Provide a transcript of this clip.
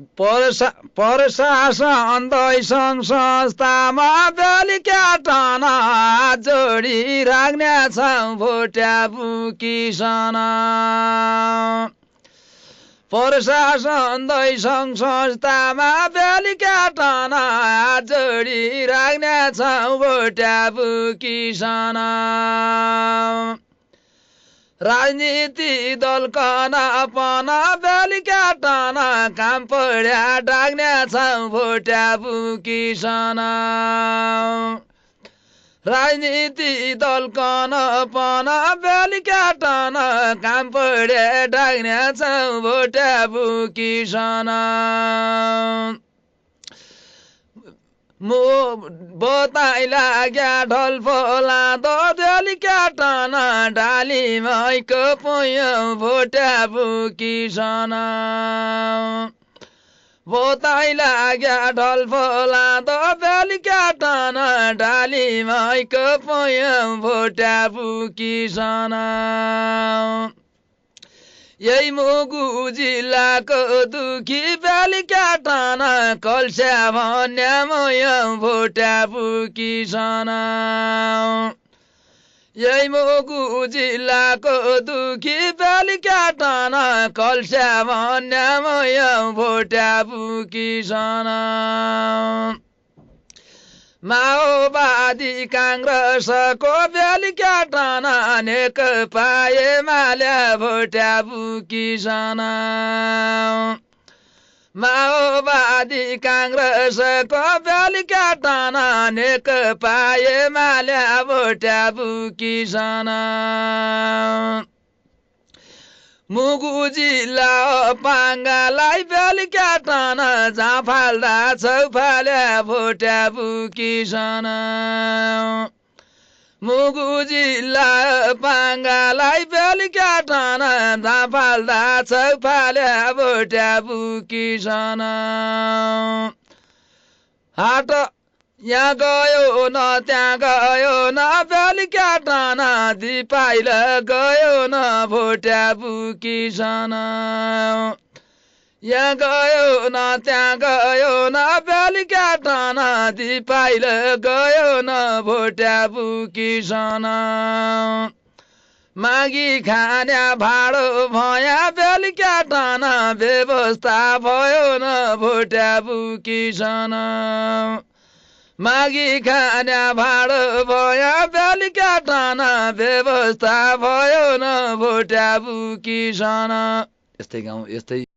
प्रशासन दै सङ्घ संस्थामा बेलुका टन जोडी राख्ने छौँ भोट्या बुकिसन प्रशासन दै सङ्घ संस्थामा बेलुका टन जोडी राख्ने छौँ भोट्या बुकिसन राजनीति दल कनपन बेलुका टन काम पढ्या डाक्ने छौँ भोट्या बुकिसन राजनीति दल कनपन बेलुका टन काम पढ्या डाक्ने छौँ भोट्या बुकिसन बोताइ लाग्या ढल फोला बेलुका टन डाली मैको पुयौँ भोट्या बुकिसन बोताइ लाग्या ढल फोला बेलुका टन डाली मैको पुयौँ भोट्या बुकिसन यही मुगु जिल्लाको दुखी बेलुका टन कल्स्या भन्या मयौँ भोट्या बुकिसन यही मुगु जिल्लाको दुखी बेलुका टन कल्स्या भन्या मयौँ भोट्या बुकिसन माओवादी काङ्ग्रेसको बेलुका टन नेकपा एमाले भोट्या बुकिसन माओवादी काङ्ग्रेसको बेलुका टन नेकपा एमाले भोट्या बुकिसन मुगु जिल्ला पाङ्गालाई बेलुका टन जहाँ फाल्दा छौफाल्या भोट्या बुकिसन मुगु जिल्ला पाङ्गालाई बेलुका टन जहाँ फाल्दा छौफाल्या भोट्या बुकिसन हाट यहाँ गयो न त्यहाँ गयो न बेलुका टन दिपाइल गयो न भोट्या बुकिसन यहाँ गयो न त्यहाँ गयो न बेलुका टन दिपाइल गयो न भोट्या बुकिसन मागी खान्या भाडो भया बेलुका टन व्यवस्था भयो न भोट्या बुकिसन मागी खान्या भाडो भयो बेलुका टन व्यवस्था भयो न भोट्या बुकिसन यस्तै गाउँ यस्तै